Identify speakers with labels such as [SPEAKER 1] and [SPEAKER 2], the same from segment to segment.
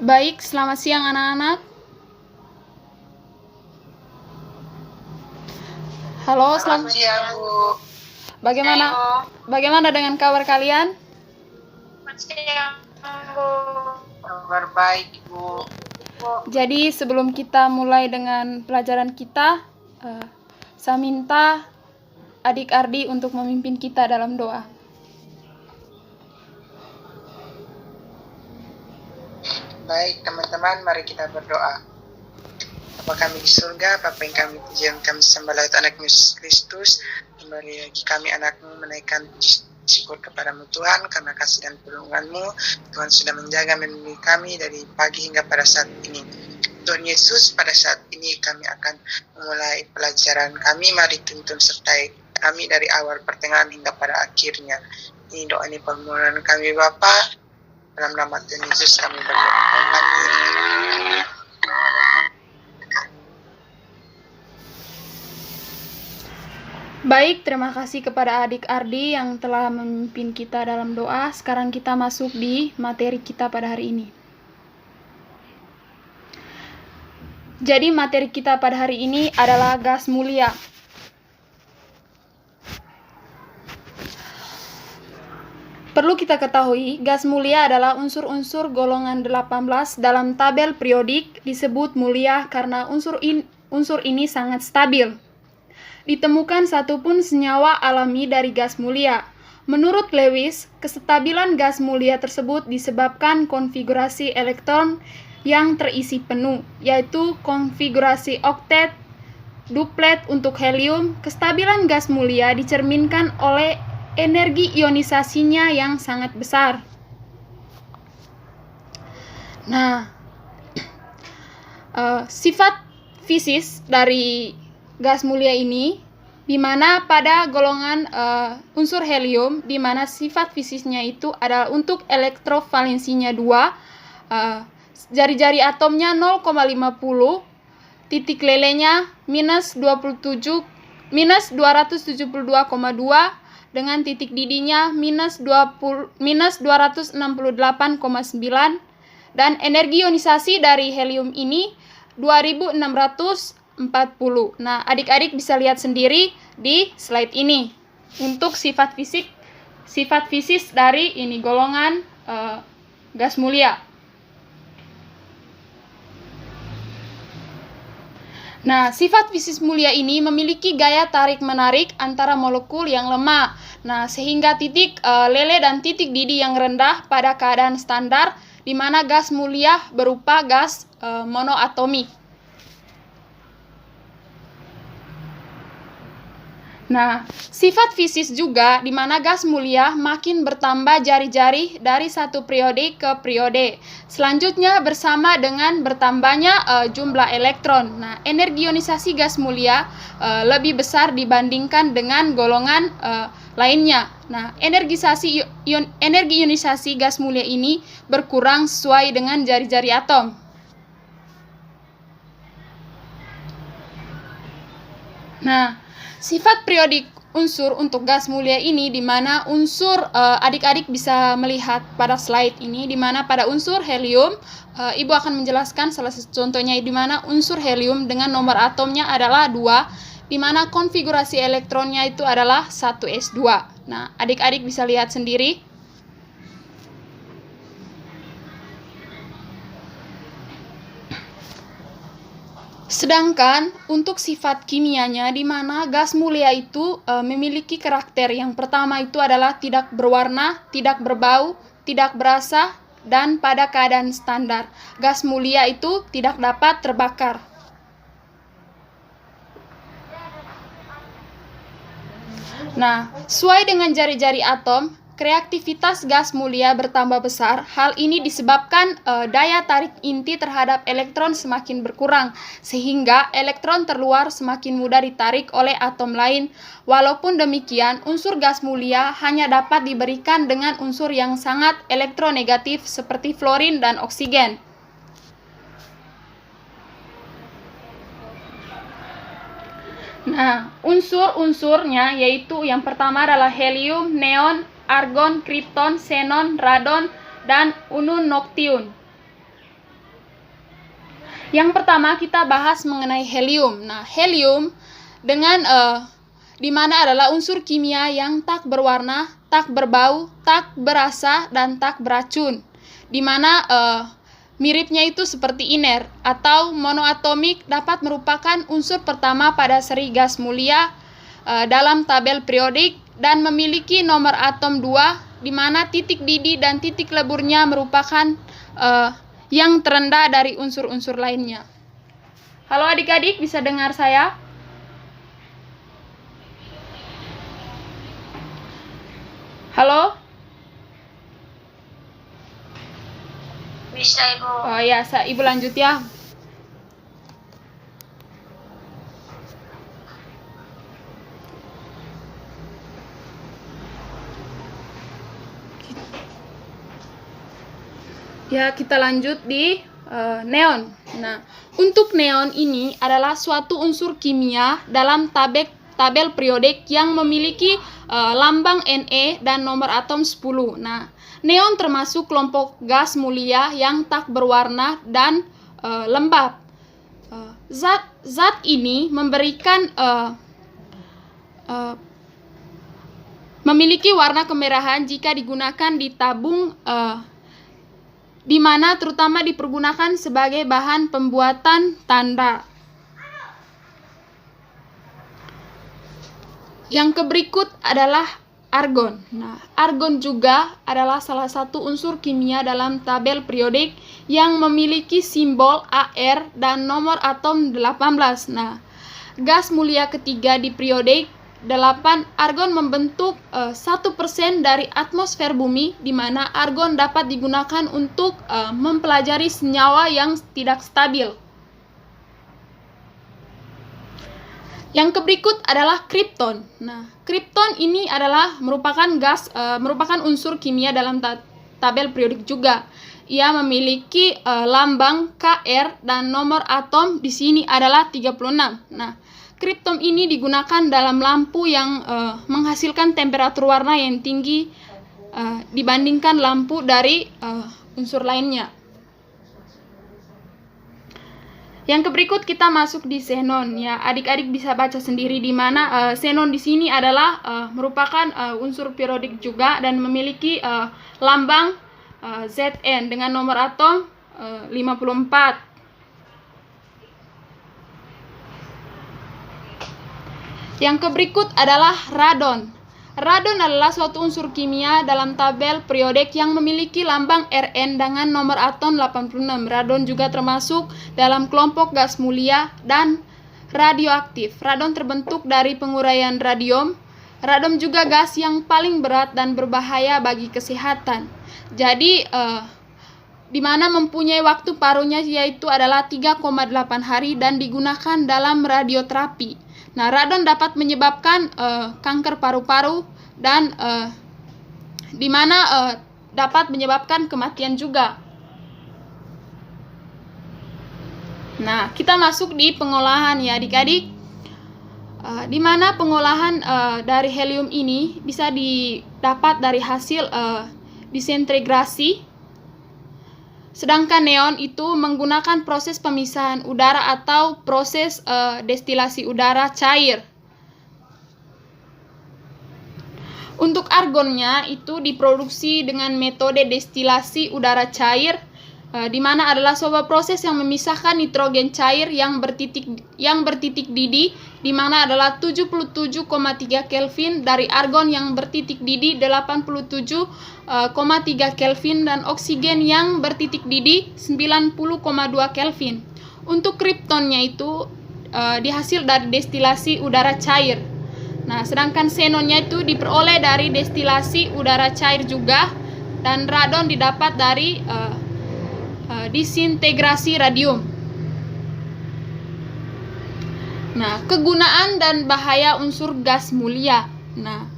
[SPEAKER 1] Baik, selamat siang anak-anak. Halo,
[SPEAKER 2] Selamat siang, Bu.
[SPEAKER 1] Bagaimana dengan kabar kalian?
[SPEAKER 2] Selamat siang, Bu. Kabar baik, Bu.
[SPEAKER 1] Jadi sebelum kita mulai dengan pelajaran kita, saya minta adik Ardi untuk memimpin kita dalam doa.
[SPEAKER 2] Baik, teman-teman, mari kita berdoa. Bapa kami di surga, Bapa yang kami puji, yang kami sembah anak Yesus Kristus, kembali lagi kami anakmu menaikkan syukur kepadamu Tuhan, karena kasih dan perlindunganmu. Tuhan sudah menjaga melindungi kami dari pagi hingga pada saat ini. Tuhan Yesus, pada saat ini kami akan memulai pelajaran kami. Mari tuntun sertai kami dari awal, pertengahan hingga pada akhirnya. Ini doa ini permohonan kami Bapa, dalam nama Tuhan Yesus kami berdoa. Amin.
[SPEAKER 1] Baik, terima kasih kepada adik Ardi yang telah memimpin kita dalam doa. Sekarang kita masuk di materi kita pada hari ini. Jadi materi kita pada hari ini adalah gas mulia. Perlu kita ketahui, gas mulia adalah unsur-unsur golongan 18 dalam tabel periodik disebut mulia karena unsur ini sangat stabil. Ditemukan satupun senyawa alami dari gas mulia. Menurut Lewis, kestabilan gas mulia tersebut disebabkan konfigurasi elektron yang terisi penuh, yaitu konfigurasi oktet, duplet untuk helium. Kestabilan gas mulia dicerminkan oleh energi ionisasinya yang sangat besar. Nah, sifat fisis dari gas mulia ini, di mana pada golongan unsur helium, di mana sifat fisisnya itu adalah untuk elektrovalensinya 2, jari-jari atomnya 0,50, titik lelenya minus 272,2, dengan titik didinya minus 268,9, dan energi ionisasi dari helium ini 2640. Nah, adik-adik bisa lihat sendiri di slide ini untuk sifat fisis dari ini golongan gas mulia. Nah, sifat fisis mulia ini memiliki gaya tarik-menarik antara molekul yang lemah. Nah, sehingga titik lele dan titik didih yang rendah pada keadaan standar, di mana gas mulia berupa gas monoatomik. Nah, sifat fisis juga di mana gas mulia makin bertambah jari-jari dari satu periode ke periode. Selanjutnya bersama dengan bertambahnya jumlah elektron. Nah, energi ionisasi gas mulia lebih besar dibandingkan dengan golongan lainnya. Nah, energi ionisasi gas mulia ini berkurang sesuai dengan jari-jari atom. Nah, sifat periodik unsur untuk gas mulia ini di mana unsur adik-adik bisa melihat pada slide ini, di mana pada unsur helium Ibu akan menjelaskan salah satu contohnya, di mana unsur helium dengan nomor atomnya adalah 2, di mana konfigurasi elektronnya itu adalah 1s2. Nah, adik-adik bisa lihat sendiri. Sedangkan untuk sifat kimianya, di mana gas mulia itu memiliki karakter yang pertama itu adalah tidak berwarna, tidak berbau, tidak berasa, dan pada keadaan standar. Gas mulia itu tidak dapat terbakar. Nah, sesuai dengan jari-jari atom, reaktivitas gas mulia bertambah besar. Hal ini disebabkan daya tarik inti terhadap elektron semakin berkurang, sehingga elektron terluar semakin mudah ditarik oleh atom lain. Walaupun demikian, unsur gas mulia hanya dapat diberikan dengan unsur yang sangat elektronegatif seperti fluorin dan oksigen. Nah, unsur-unsurnya yaitu yang pertama adalah helium, neon, argon, kripton, xenon, radon, dan ununoctium. Yang pertama kita bahas mengenai helium. Nah, helium dengan di mana adalah unsur kimia yang tak berwarna, tak berbau, tak berasa, dan tak beracun. Di mana miripnya itu seperti inert atau monoatomik, dapat merupakan unsur pertama pada seri gas mulia dalam tabel periodik dan memiliki nomor atom 2, di mana titik didih dan titik leburnya merupakan yang terendah dari unsur-unsur lainnya. Halo adik-adik, bisa dengar saya? Halo?
[SPEAKER 3] Bisa, Ibu.
[SPEAKER 1] Oh ya, Ibu lanjut ya. Ya, kita lanjut di neon. Nah, untuk neon ini adalah suatu unsur kimia dalam tabel periodik yang memiliki lambang Ne dan nomor atom 10. Nah, neon termasuk kelompok gas mulia yang tak berwarna dan lembab. Zat ini memberikan memiliki warna kemerahan jika digunakan di tabung, di mana terutama dipergunakan sebagai bahan pembuatan tanda. Yang berikut adalah argon. Nah, argon juga adalah salah satu unsur kimia dalam tabel periodik yang memiliki simbol Ar dan nomor atom 18. Nah, gas mulia ketiga di periodik 8, argon membentuk 1% dari atmosfer bumi, di mana argon dapat digunakan untuk mempelajari senyawa yang tidak stabil. Yang berikut adalah kripton. Nah, kripton ini adalah merupakan unsur kimia dalam tabel periodik juga. Ia memiliki lambang Kr dan nomor atom di sini adalah 36. Nah, kripton ini digunakan dalam lampu yang menghasilkan temperatur warna yang tinggi dibandingkan lampu dari unsur lainnya. Yang berikut kita masuk di xenon. Ya, adik-adik bisa baca sendiri di mana xenon di sini adalah merupakan unsur periodik juga dan memiliki lambang Zn dengan nomor atom 54. Yang berikut adalah radon. Radon adalah suatu unsur kimia dalam tabel periodik yang memiliki lambang Rn dengan nomor atom 86. Radon juga termasuk dalam kelompok gas mulia dan radioaktif. Radon terbentuk dari penguraian radium. Radon juga gas yang paling berat dan berbahaya bagi kesehatan. Jadi, di mana mempunyai waktu paruhnya yaitu adalah 3,8 hari dan digunakan dalam radioterapi. Nah, radon dapat menyebabkan kanker paru-paru dan di mana dapat menyebabkan kematian juga. Nah, kita masuk di pengolahan ya adik-adik. Di mana pengolahan dari helium ini bisa didapat dari hasil disintegrasi. Sedangkan neon itu menggunakan proses pemisahan udara atau proses destilasi udara cair. Untuk argonnya itu diproduksi dengan metode destilasi udara cair, di mana adalah sebuah proses yang memisahkan nitrogen cair yang bertitik didih, di mana adalah 77,3 Kelvin dari argon yang bertitik didih 87,3 Kelvin dan oksigen yang bertitik didih 90,2 Kelvin. Untuk kriptonnya itu dihasil dari destilasi udara cair. Nah, sedangkan xenonnya itu diperoleh dari destilasi udara cair juga, dan radon didapat dari disintegrasi radium. Nah, kegunaan dan bahaya unsur gas mulia. Nah,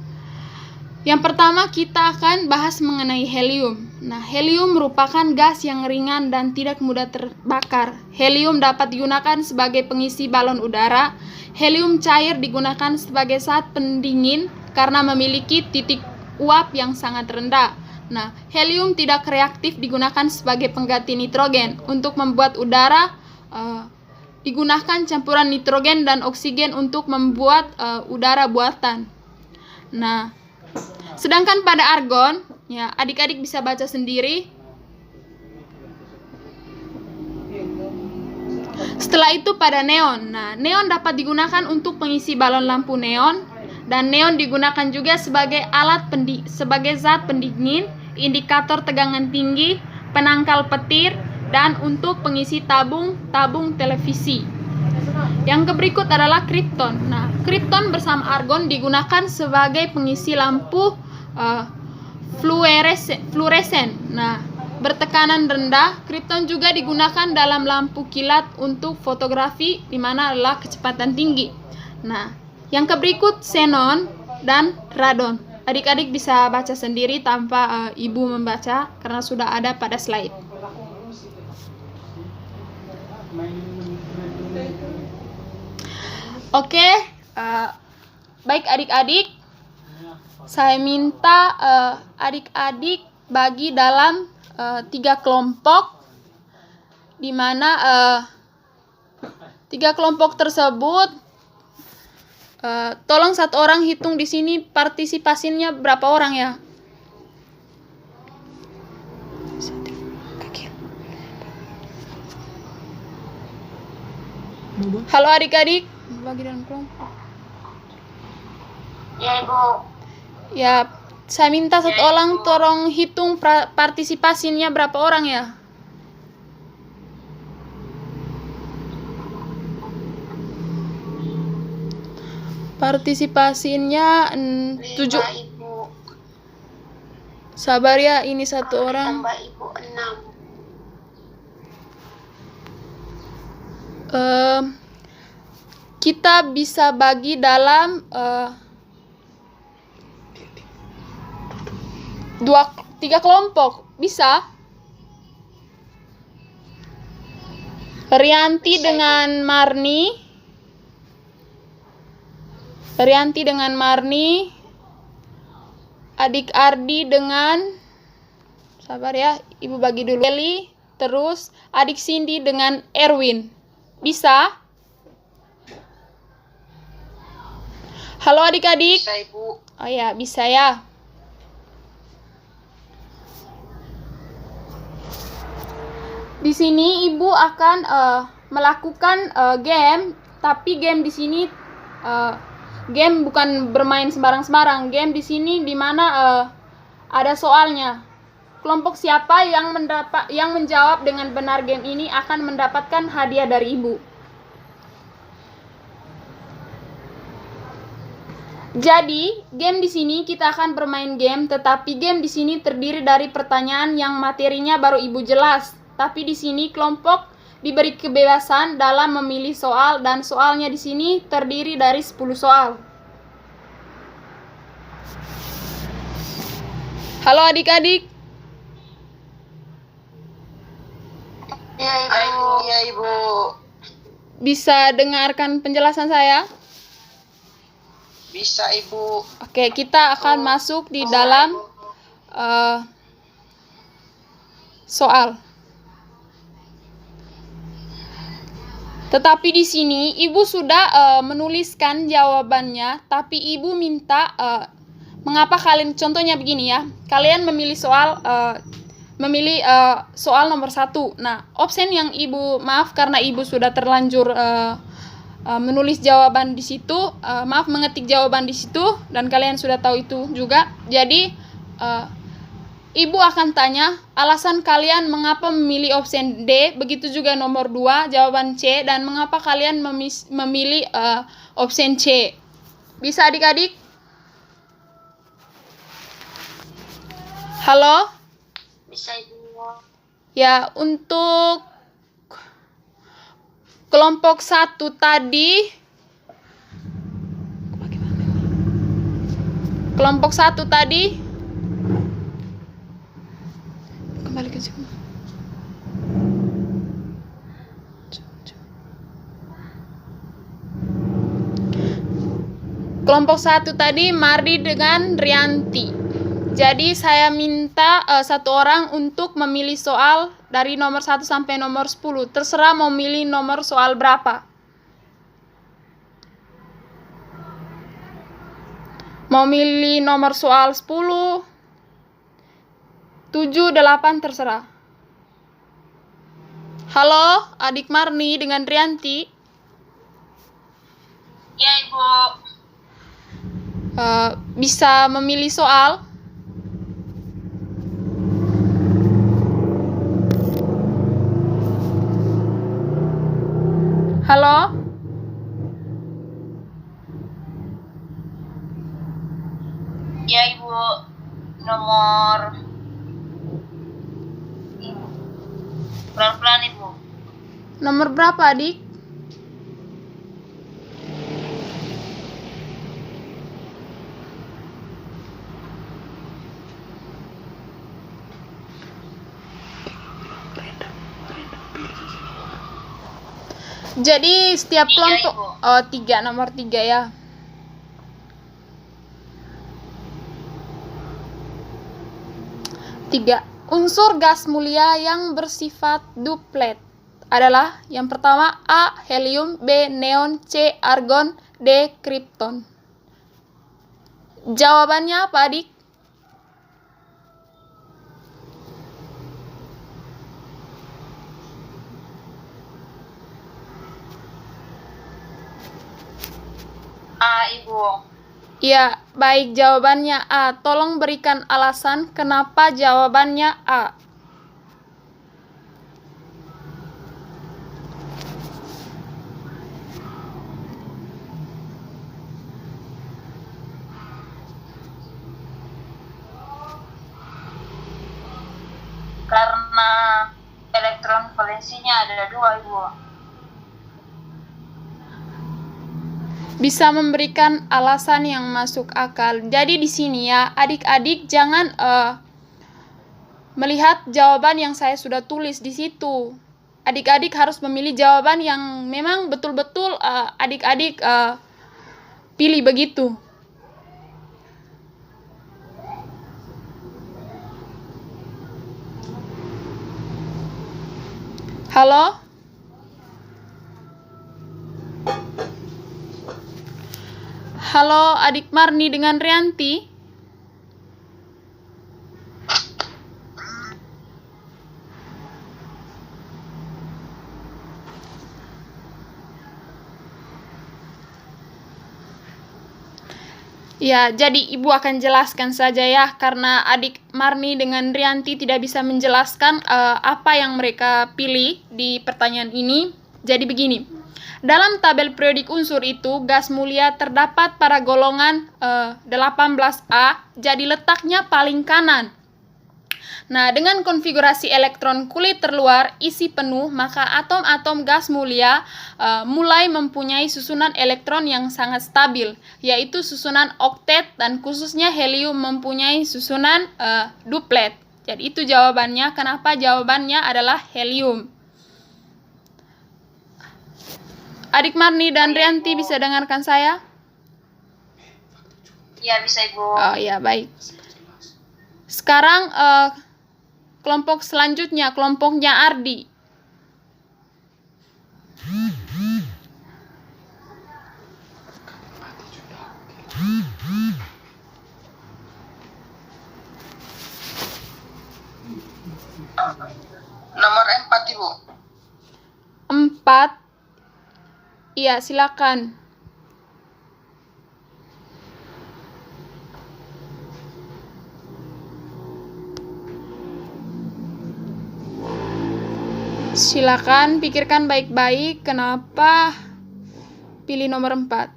[SPEAKER 1] yang pertama kita akan bahas mengenai helium. Nah, helium merupakan gas yang ringan dan tidak mudah terbakar. Helium dapat digunakan sebagai pengisi balon udara. Helium cair digunakan sebagai zat pendingin karena memiliki titik uap yang sangat rendah. Nah, helium tidak reaktif digunakan sebagai pengganti nitrogen untuk membuat udara digunakan campuran nitrogen dan oksigen untuk membuat udara buatan. Nah, sedangkan pada argon, ya adik-adik bisa baca sendiri. Setelah itu pada neon. Nah, neon dapat digunakan untuk pengisi balon lampu neon, dan neon digunakan juga sebagai sebagai zat pendingin, indikator tegangan tinggi, penangkal petir, dan untuk pengisi tabung televisi. Yang berikut adalah kripton. Nah, kripton bersama argon digunakan sebagai pengisi lampu fluoresen. Nah, bertekanan rendah, kripton juga digunakan dalam lampu kilat untuk fotografi, di mana adalah kecepatan tinggi. Nah, yang berikut xenon dan radon. Adik-adik bisa baca sendiri tanpa ibu membaca karena sudah ada pada slide. Oke, baik adik-adik, saya minta adik-adik bagi dalam 3 kelompok, di mana 3 kelompok tersebut tolong satu orang hitung di sini partisipasinya berapa orang ya. Halo adik-adik, bagi dalam kelompok.
[SPEAKER 3] Ya, Ibu.
[SPEAKER 1] Ya, saya minta satu orang tolong hitung partisipasinya berapa orang ya. Partisipasinya 7.
[SPEAKER 3] 5, Ibu.
[SPEAKER 1] Sabar ya, ini satu orang.
[SPEAKER 3] Tambah Ibu 6.
[SPEAKER 1] Kita bisa bagi dalam 3 kelompok, bisa? Rianti dengan Marni, adik Ardi dengan, sabar ya, ibu bagi dulu, Eli, terus adik Cindy dengan Erwin. Bisa? Halo adik-adik.
[SPEAKER 2] Bisa, Ibu.
[SPEAKER 1] Oh ya, bisa ya. Di sini ibu akan melakukan game, tapi game di sini game bukan bermain sembarang-sembarang. Game di sini di mana ada soalnya. Kelompok siapa yang menjawab dengan benar game ini akan mendapatkan hadiah dari ibu. Jadi, game di sini kita akan bermain game, tetapi game di sini terdiri dari pertanyaan yang materinya baru ibu jelas. Tapi di sini kelompok diberi kebebasan dalam memilih soal, dan soalnya di sini terdiri dari 10 soal. Halo adik-adik.
[SPEAKER 3] Ya, Ibu.
[SPEAKER 2] Ya, Ibu.
[SPEAKER 1] Bisa dengarkan penjelasan saya?
[SPEAKER 2] Bisa, Ibu.
[SPEAKER 1] Oke, kita akan masuk di dalam soal. Tetapi di sini ibu sudah menuliskan jawabannya, tapi ibu minta mengapa kalian, contohnya begini ya, kalian memilih soal nomor 1. Nah, opsi yang ibu, maaf karena ibu sudah terlanjur menulis jawaban di situ, mengetik jawaban di situ, dan kalian sudah tahu itu juga. Jadi ibu akan tanya alasan kalian mengapa memilih opsi D, begitu juga nomor 2 jawaban C, dan mengapa kalian memilih opsi C. Bisa adik-adik? Halo?
[SPEAKER 3] Bisa, Ibu.
[SPEAKER 1] Ya, untuk kelompok 1 tadi, kembali ke sini. Kelompok 1 tadi Mardi dengan Rianti. Jadi saya minta satu orang untuk memilih soal dari nomor 1 sampai nomor 10. Terserah mau milih nomor soal berapa. Mau milih nomor soal 10, 7, 8, terserah. Halo, adik Marni dengan Rianti.
[SPEAKER 3] Ya, Ibu.
[SPEAKER 1] Bisa memilih soal? Halo?
[SPEAKER 3] Ya, Ibu. Nomor pelan-pelan, Ibu.
[SPEAKER 1] Nomor berapa, adik? Jadi setiap
[SPEAKER 3] Tiga,
[SPEAKER 1] kelompok
[SPEAKER 3] Ibu.
[SPEAKER 1] 3, nomor 3 ya. Tiga, unsur gas mulia yang bersifat duplet adalah yang pertama A. Helium, B. Neon, C. Argon, D. Krypton. Jawabannya apa, adik?
[SPEAKER 3] A, Ibu.
[SPEAKER 1] Ya, baik, jawabannya A. Tolong berikan alasan kenapa jawabannya A.
[SPEAKER 3] Karena elektron valensinya ada 2, Ibu.
[SPEAKER 1] Bisa memberikan alasan yang masuk akal. Jadi di sini ya, adik-adik jangan melihat jawaban yang saya sudah tulis di situ. Adik-adik harus memilih jawaban yang memang betul-betul adik-adik pilih begitu. Halo? Halo, adik Marni dengan Rianti. Ya, jadi Ibu akan jelaskan saja ya, karena adik Marni dengan Rianti tidak bisa menjelaskan apa yang mereka pilih di pertanyaan ini. Jadi begini, dalam tabel periodik unsur itu, gas mulia terdapat pada golongan 18A, jadi letaknya paling kanan. Nah, dengan konfigurasi elektron kulit terluar isi penuh, maka atom-atom gas mulia mulai mempunyai susunan elektron yang sangat stabil, yaitu susunan oktet, dan khususnya helium mempunyai susunan duplet. Jadi itu jawabannya, kenapa jawabannya adalah helium. Adik Marni dan Rianti bisa dengarkan saya?
[SPEAKER 3] Ya, bisa, Ibu.
[SPEAKER 1] Oh ya, baik. Sekarang kelompok selanjutnya, kelompoknya Ardi.
[SPEAKER 2] Nomor 4, Ibu.
[SPEAKER 1] 4. Iya, silakan. Silakan pikirkan baik-baik kenapa pilih nomor 4.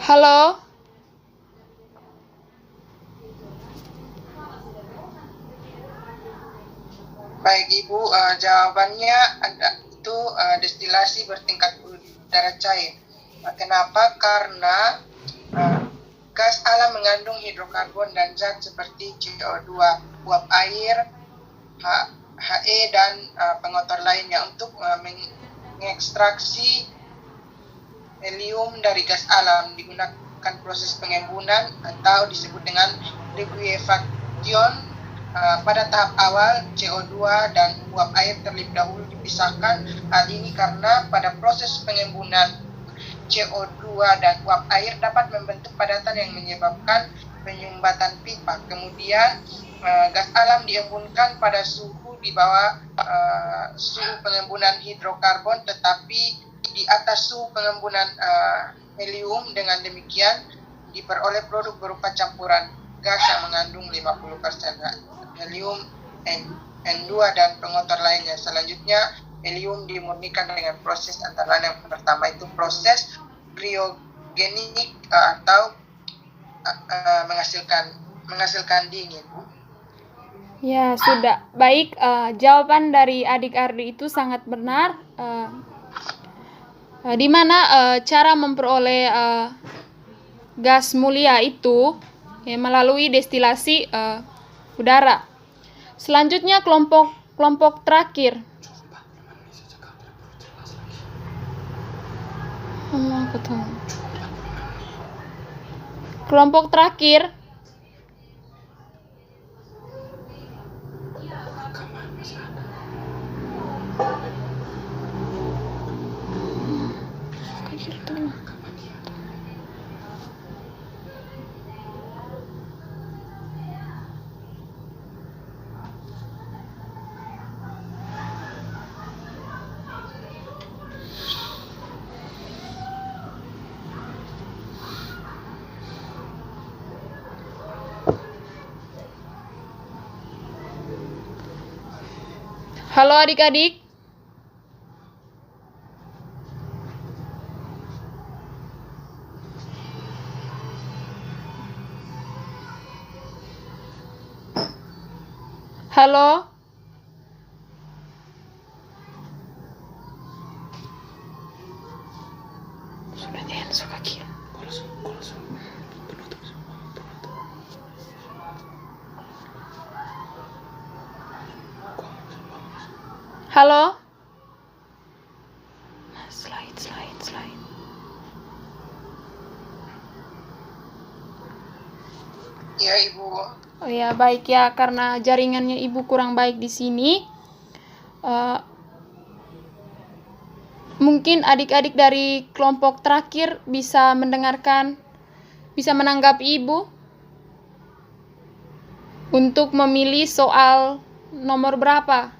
[SPEAKER 1] Halo?
[SPEAKER 2] Baik Ibu, jawabannya itu destilasi bertingkat udara cair. Kenapa? Karena gas alam mengandung hidrokarbon dan zat seperti CO2, uap air, HE dan pengotor lainnya. Untuk mengekstraksi helium dari gas alam digunakan proses pengembunan atau disebut dengan liquefaction. Pada tahap awal CO2 dan uap air terlebih dahulu dipisahkan. Hal ini karena pada proses pengembunan CO2 dan uap air dapat membentuk padatan yang menyebabkan penyumbatan pipa. Kemudian gas alam diembunkan pada suhu di bawah suhu pengembunan hidrokarbon, tetapi di atas suhu pengembunan helium. Dengan demikian diperoleh produk berupa campuran gas yang mengandung 50% helium, N2 dan pengotor lainnya. Selanjutnya helium dimurnikan dengan proses antara lain. Yang pertama itu proses kriogenik atau menghasilkan dingin.
[SPEAKER 1] Ya, sudah. Baik, jawaban dari adik Ardi itu sangat benar. Di mana cara memperoleh gas mulia itu melalui destilasi udara. Selanjutnya kelompok terakhir. Kelompok terakhir Halo adik-adik. Halo. Sudah Enzo kaki. Halo. Slide.
[SPEAKER 2] Ya Ibu.
[SPEAKER 1] Oh ya, baik ya, karena jaringannya Ibu kurang baik di sini. Mungkin adik-adik dari kelompok terakhir bisa menanggapi Ibu untuk memilih soal nomor berapa.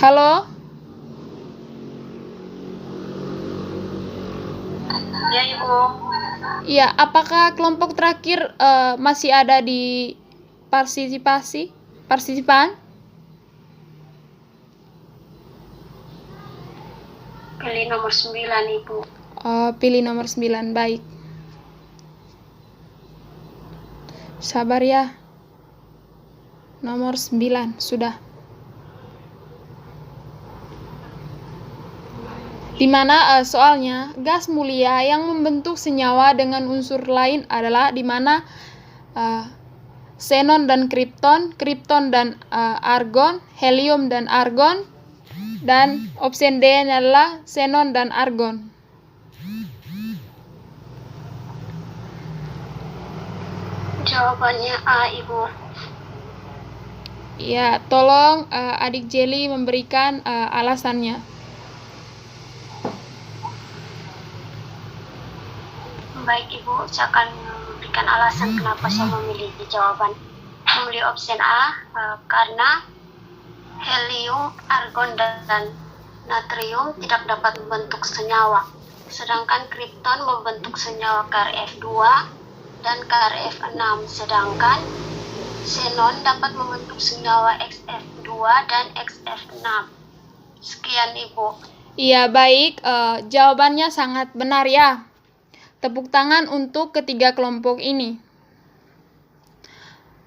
[SPEAKER 1] Halo?
[SPEAKER 3] Ya Ibu.
[SPEAKER 1] Ya, apakah kelompok terakhir masih ada di partisipan?
[SPEAKER 3] Pilih nomor 9 Ibu.
[SPEAKER 1] Pilih nomor 9, baik. Sabar ya. Nomor 9, sudah. Di mana soalnya gas mulia yang membentuk senyawa dengan unsur lain adalah di mana xenon dan kripton dan argon, helium dan argon, dan opsi D adalah xenon dan argon.
[SPEAKER 3] Jawabannya A Ibu.
[SPEAKER 1] Ya, tolong adik Jelly memberikan alasannya.
[SPEAKER 3] Baik Ibu, saya akan memberikan alasan kenapa saya memilih opsi A karena helium, argon, dan natrium tidak dapat membentuk senyawa, sedangkan kripton membentuk senyawa KrF2 dan KrF6, sedangkan xenon dapat membentuk senyawa XF2 dan XF6. Sekian Ibu.
[SPEAKER 1] Iya, baik. Jawabannya sangat benar ya. Tepuk tangan untuk ketiga kelompok ini.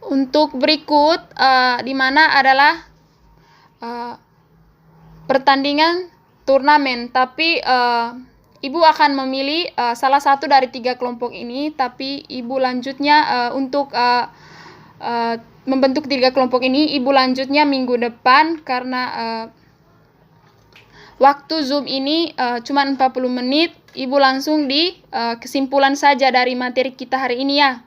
[SPEAKER 1] Untuk berikut, di mana adalah pertandingan turnamen, tapi Ibu akan memilih salah satu dari tiga kelompok ini, tapi Ibu lanjutnya untuk membentuk tiga kelompok ini, Ibu lanjutnya minggu depan karena waktu Zoom ini cuma 40 menit. Ibu langsung di kesimpulan saja dari materi kita hari ini ya.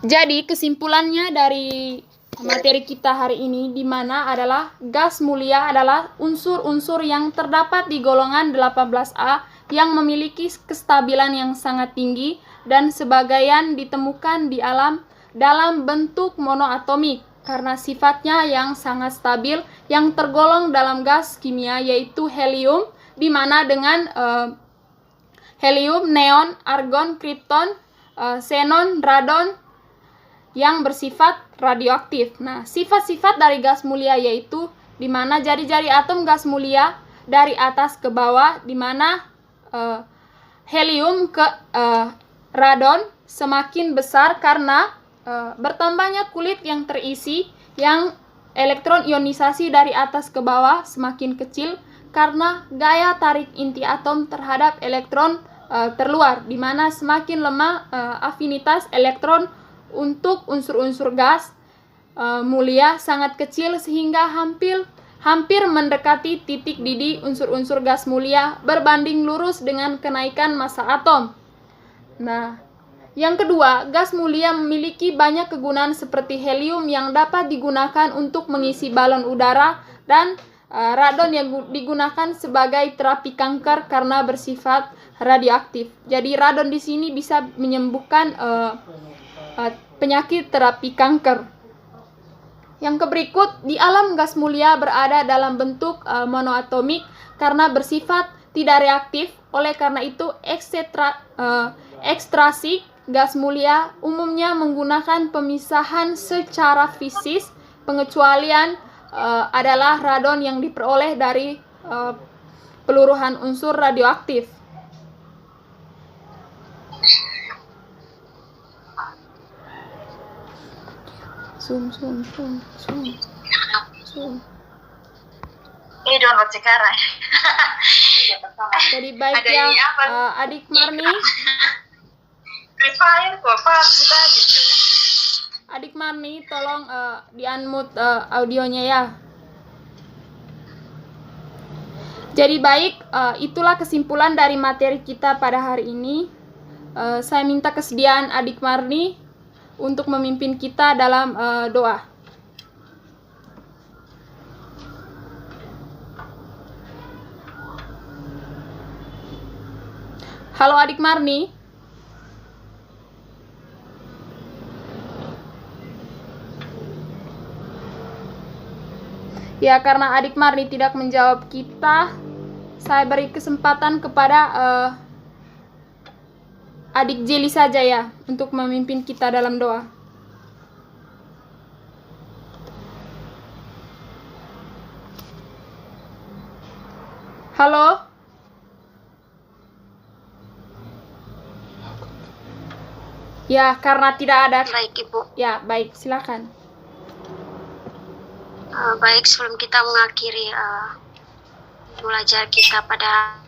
[SPEAKER 1] Jadi kesimpulannya dari materi kita hari ini di mana adalah gas mulia adalah unsur-unsur yang terdapat di golongan 18A yang memiliki kestabilan yang sangat tinggi dan sebagian ditemukan di alam dalam bentuk monoatomik karena sifatnya yang sangat stabil yang tergolong dalam gas kimia yaitu helium, di mana dengan helium, neon, argon, krypton, xenon, radon yang bersifat radioaktif. Nah, sifat-sifat dari gas mulia yaitu di mana jari-jari atom gas mulia dari atas ke bawah, di mana helium ke radon semakin besar karena bertambahnya kulit yang terisi, yang elektron ionisasi dari atas ke bawah semakin kecil karena gaya tarik inti atom terhadap elektron terluar, di mana semakin lemah afinitas elektron untuk unsur-unsur gas mulia sangat kecil sehingga hampir mendekati titik didih unsur-unsur gas mulia berbanding lurus dengan kenaikan massa atom. Nah, yang kedua, gas mulia memiliki banyak kegunaan seperti helium yang dapat digunakan untuk mengisi balon udara dan radon yang digunakan sebagai terapi kanker karena bersifat radioaktif. Jadi radon di sini bisa menyembuhkan penyakit terapi kanker. Yang berikut, di alam gas mulia berada dalam bentuk monoatomik karena bersifat tidak reaktif. Oleh karena itu, ekstrasi gas mulia umumnya menggunakan pemisahan secara fisis. Pengecualian adalah radon yang diperoleh dari peluruhan unsur radioaktif. Zoom.
[SPEAKER 3] Download sekarang.
[SPEAKER 1] Jadi baik ya, adik Marni. Adik Marni, tolong di-unmute audionya ya. Jadi baik, itulah kesimpulan dari materi kita pada hari ini. Saya minta kesediaan adik Marni untuk memimpin kita dalam doa. Halo adik Marni. Ya, karena adik Marni tidak menjawab kita, saya beri kesempatan kepada adik Jeli saja ya untuk memimpin kita dalam doa. Halo? Ya, karena tidak ada.
[SPEAKER 3] Baik, Ibu.
[SPEAKER 1] Ya, baik, silakan.
[SPEAKER 3] Baik, sebelum kita mengakhiri belajar kita pada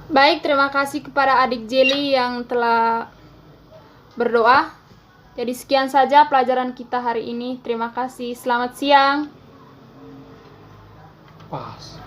[SPEAKER 1] Baik, terima kasih kepada adik Jeli yang telah berdoa. Jadi sekian saja pelajaran kita hari ini. Terima kasih. Selamat siang.
[SPEAKER 4] Pas.